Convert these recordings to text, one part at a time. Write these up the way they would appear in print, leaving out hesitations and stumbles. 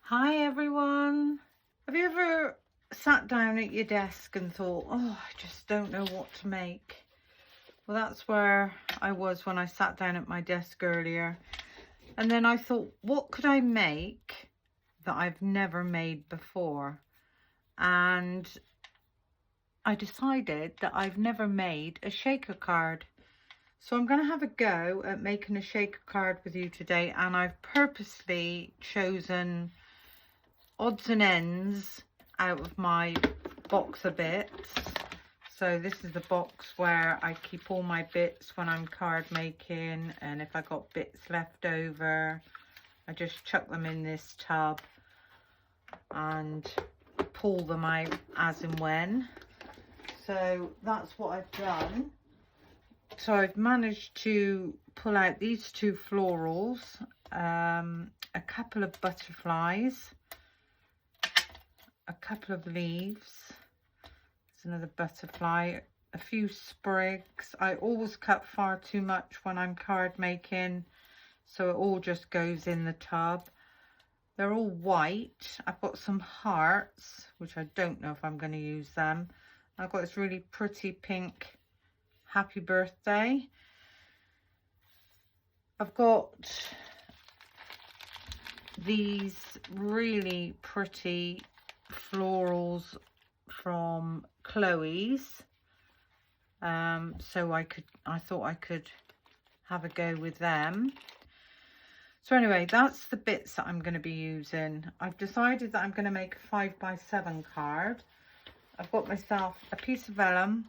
Hi everyone. Have you ever sat down at your desk and thought, oh, I just don't know what to make? Well, that's where I was when I sat down at my desk earlier. And then I thought, what could I make that I've never made before? And I decided that I've never made a shaker card. So I'm going to have a go at making a shaker card with you today. And I've purposely chosen odds and ends out of my box of bits. So this is the box where I keep all my bits when I'm card making, and if I got bits left over I just chuck them in this tub and pull them out as and when. So that's what I've done. So I've managed to pull out these two florals, a couple of butterflies, a couple of leaves, there's another butterfly, a few sprigs. I always cut far too much when I'm card making, so it all just goes in the tub. They're all white. I've got some hearts, which I don't know if I'm going to use them. I've got this really pretty pink happy birthday. I've got these really pretty florals from Chloe's, so I thought I could have a go with them. So anyway, that's the bits that I'm going to be using. I've decided that I'm going to make a 5x7 card. I've got myself a piece of vellum,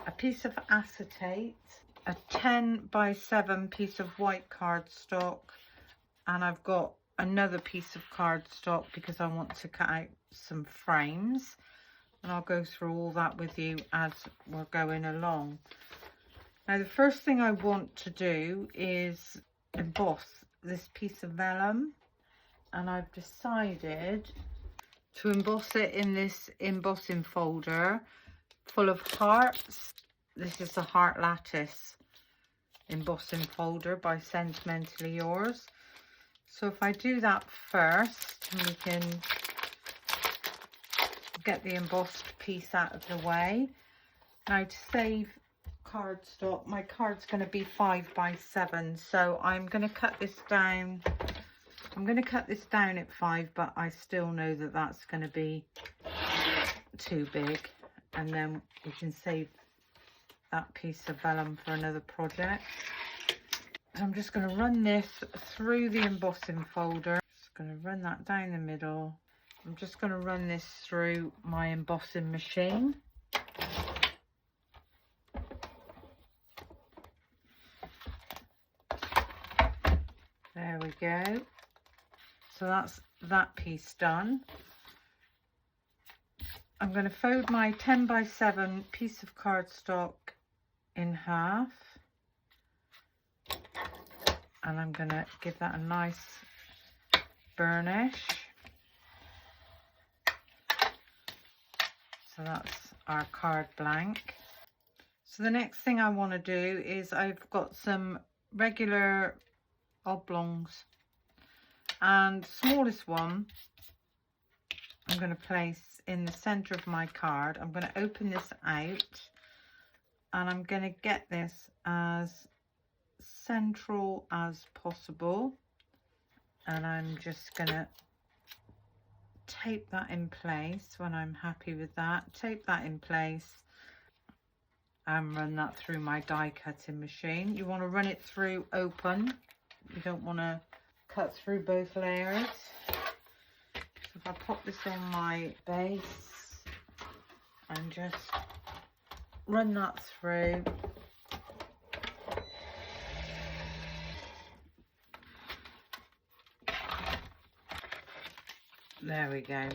a piece of acetate, a 10x7 piece of white cardstock, and I've got another piece of cardstock because I want to cut out some frames, and I'll go through all that with you as we're going along. Now the first thing I want to do is emboss this piece of vellum, and I've decided to emboss it in this embossing folder full of hearts. This is the Heart Lattice embossing folder by Sentimentally Yours. So if I do that first, and we can get the embossed piece out of the way. Now to save cardstock, my card's going to be 5x7, so I'm going to cut this down. I'm going to cut this down at 5, but I still know that that's going to be too big, and then we can save that piece of vellum for another project. So I'm just going to run this through the embossing folder. Just going to run that down the middle. I'm just going to run this through my embossing machine. There we go. So that's that piece done. I'm going to fold my 10x7 piece of cardstock in half, and I'm going to give that a nice burnish. So that's our card blank. So the next thing I want to do is I've got some regular oblongs, and the smallest one I'm going to place in the center of my card. I'm going to open this out, and I'm going to get this as central as possible, and I'm just going to tape that in place. When I'm happy with that, tape that in place and run that through my die cutting machine. You want to run it through open, you don't want to cut through both layers. So if I pop this on my base and just run that through, there we go.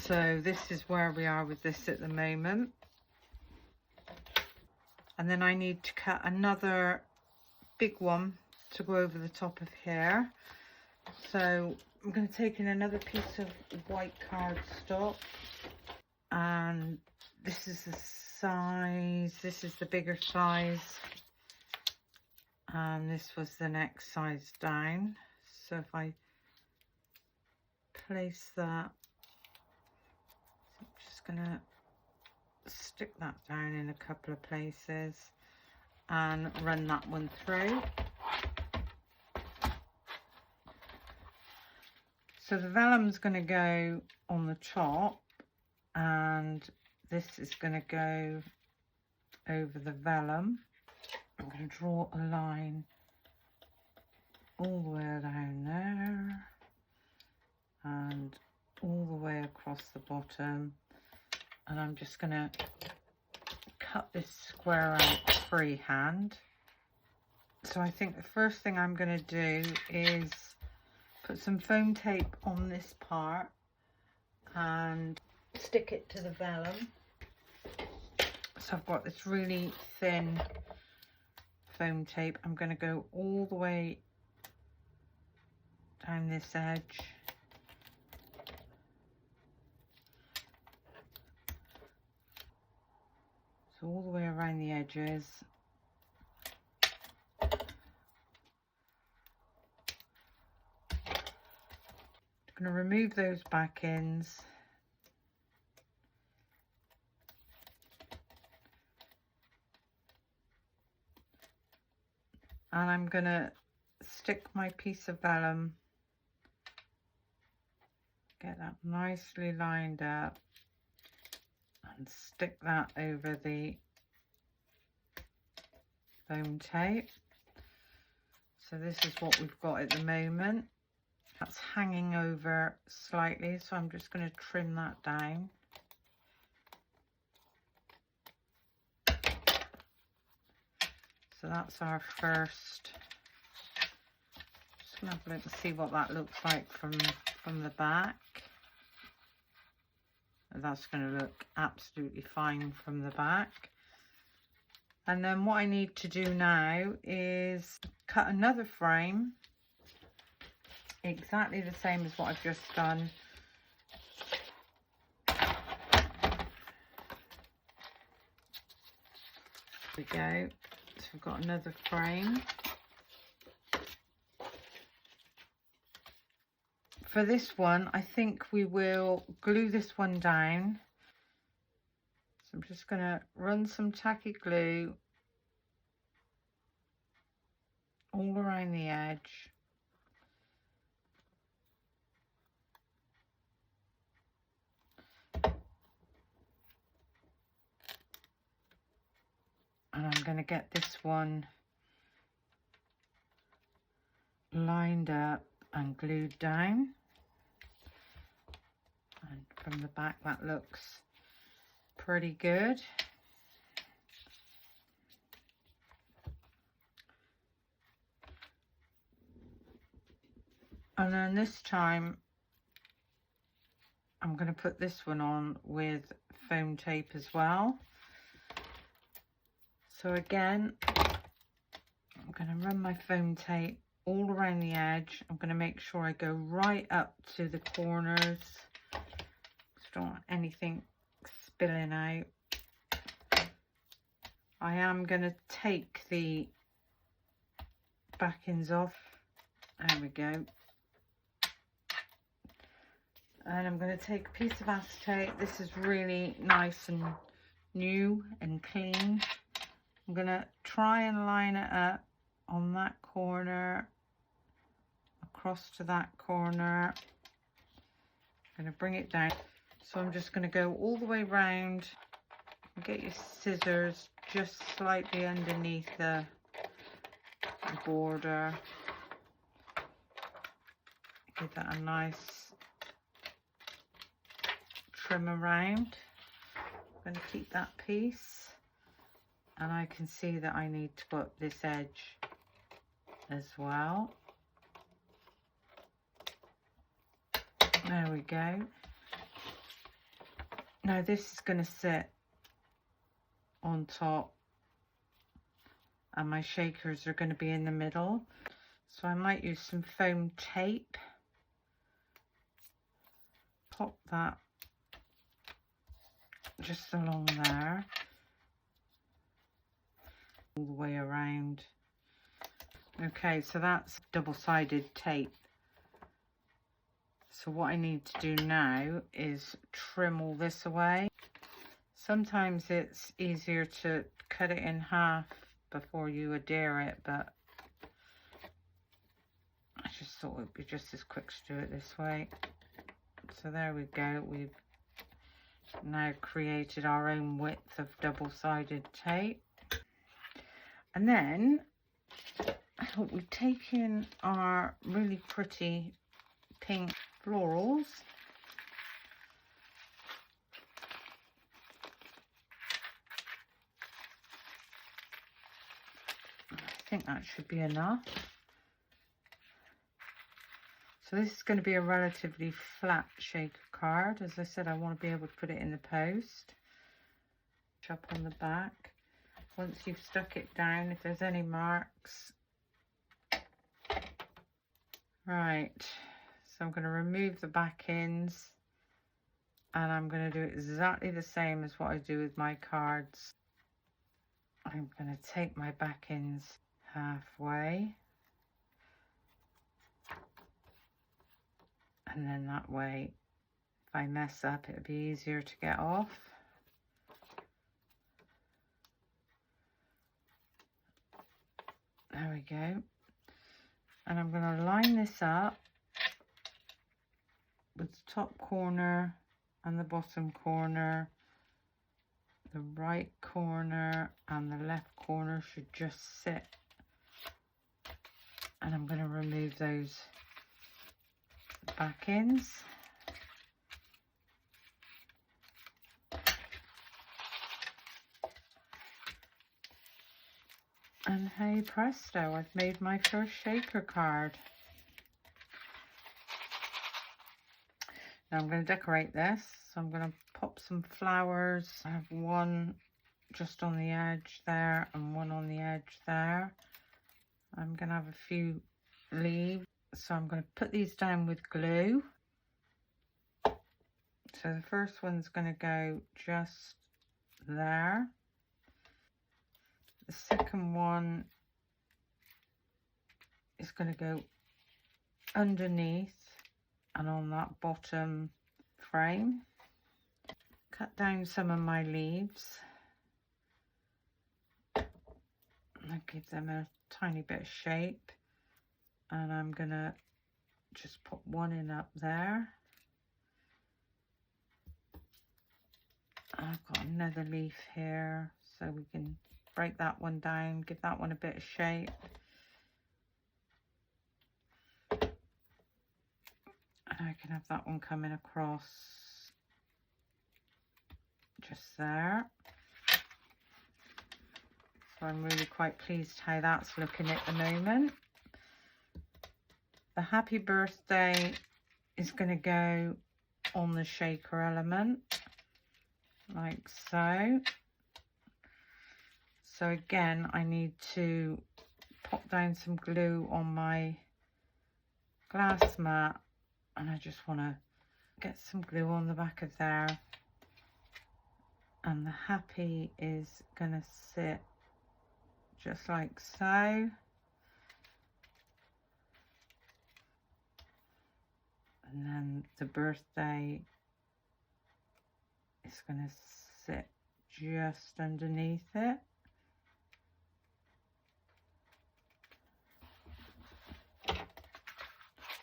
So this is where we are with this at the moment. And then I need to cut another big one to go over the top of here. So I'm going to take in another piece of white cardstock, and this is the size, this is the bigger size, and this was the next size down. So if I place that, so I'm just gonna stick that down in a couple of places and run that one through. So the vellum's going to go on the top, and this is going to go over the vellum. I'm going to draw a line all the way down there and all the way across the bottom, and I'm just going to cut this square out freehand. So I think the first thing I'm going to do is put some foam tape on this part and stick it to the vellum. So I've got this really thin foam tape. I'm going to go all the way down this edge. So all the way around the edges. I'm going to remove those back ends. And I'm going to stick my piece of vellum, get that nicely lined up, and stick that over the foam tape. So this is what we've got at the moment. That's hanging over slightly, so I'm just going to trim that down. So that's our first. Just going to have a look and see what that looks like from the back. That's going to look absolutely fine from the back. And then what I need to do now is cut another frame, exactly the same as what I've just done. There we go. So we've got another frame. For this one, I think we will glue this one down. So I'm just going to run some tacky glue all around the edge. And I'm going to get this one lined up and glued down. And from the back that looks pretty good. And then this time I'm going to put this one on with foam tape as well. So again, I'm going to run my foam tape all around the edge. I'm going to make sure I go right up to the corners. Just don't want anything spilling out. I am going to take the backings off. There we go. And I'm going to take a piece of acetate. This is really nice and new and clean. I'm going to try and line it up on that corner, across to that corner. I'm going to bring it down. So I'm just going to go all the way round. Get your scissors just slightly underneath the border. Give that a nice trim around. I'm going to keep that piece, and I can see that I need to put this edge as well. There we go. Now this is going to sit on top and my shakers are going to be in the middle, so I might use some foam tape. Pop that just along there, all the way around. Okay, so that's double-sided tape So what I need to do now is trim all this away. Sometimes it's easier to cut it in half before you adhere it, but I just thought it would be just as quick to do it this way. So there we go. We've now created our own width of double-sided tape. And then we've taken our really pretty pink florals. I think that should be enough. So this is going to be a relatively flat shaker card. As I said, I want to be able to put it in the post. Chop on the back. Once you've stuck it down, if there's any marks. Right, so I'm going to remove the back ends, and I'm going to do exactly the same as what I do with my cards. I'm going to take my back ends halfway, and then that way, if I mess up, it'll be easier to get off. There we go. And I'm going to line this up with the top corner and the bottom corner. The right corner and the left corner should just sit. And I'm going to remove those back ends. And hey presto, I've made my first shaker card. Now I'm going to decorate this. So I'm going to pop some flowers. I have one just on the edge there and one on the edge there. I'm going to have a few leaves. So I'm going to put these down with glue. So the first one's going to go just there. The second one is going to go underneath and on that bottom frame. Cut down some of my leaves. I give them a tiny bit of shape, and I'm going to just put one in up there. I've got another leaf here, so we can break that one down, give that one a bit of shape. And I can have that one coming across just there. So I'm really quite pleased how that's looking at the moment. The happy birthday is going to go on the shaker element, like so. So again, I need to pop down some glue on my glass mat, and I just want to get some glue on the back of there. And the happy is going to sit just like so. And then the birthday is going to sit just underneath it.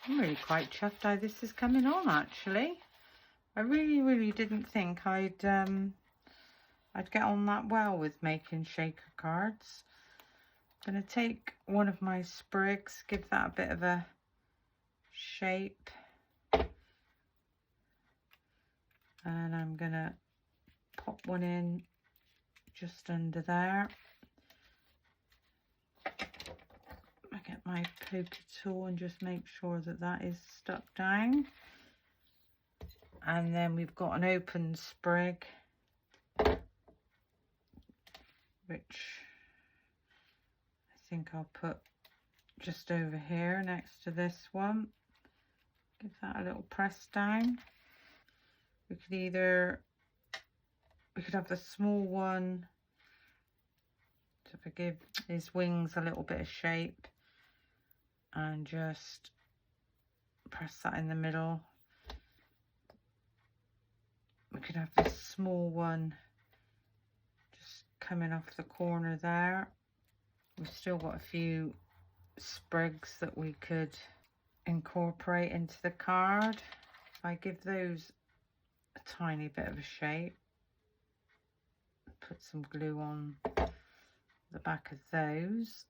I'm really quite chuffed how this is coming on, actually. I really didn't think I'd get on that well with making shaker cards. I'm going to take one of my sprigs, give that a bit of a shape. And I'm going to pop one in just under there. I get my poker tool and just make sure that that is stuck down. And then we've got an open sprig, which I think I'll put just over here next to this one. Give that a little press down. We could have the small one to give his wings a little bit of shape and just press that in the middle. we could have this small one just coming off the corner there. We've still got a few sprigs that we could incorporate into the card. If I give those a tiny bit of a shape, put some glue on the back of those,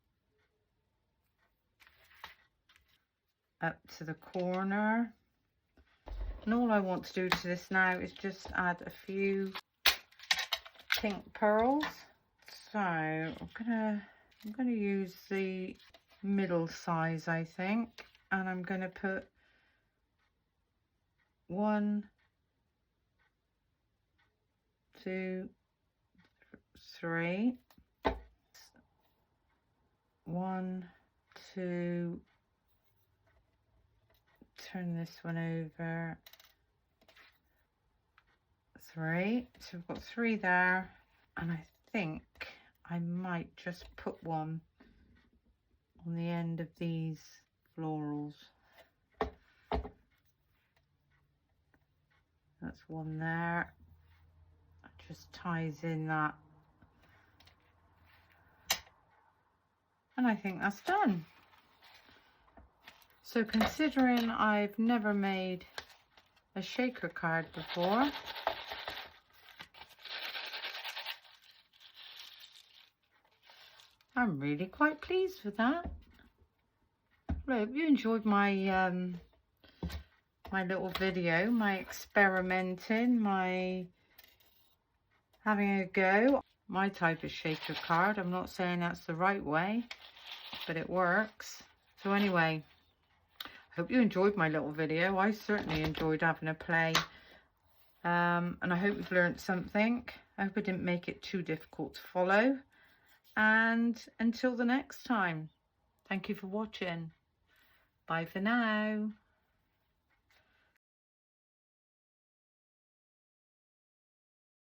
up to the corner. And all I want to do to this now is just add a few pink pearls. So I'm gonna use the middle size, I think, and I'm gonna put 1, 2, 3. 1, 2, turn this one over, 3. So we've got 3 there, and I think I might just put one on the end of these florals. That's one there. That just ties in that. And I think that's done. So considering I've never made a shaker card before, I'm really quite pleased with that. I hope you enjoyed my my little video, my experimenting, my having a go. My type of shaker card. I'm not saying that's the right way, but it works. So anyway, I hope you enjoyed my little video. I certainly enjoyed having a play. And I hope you've learned something. I hope I didn't make it too difficult to follow. And until the next time, thank you for watching. Bye for now.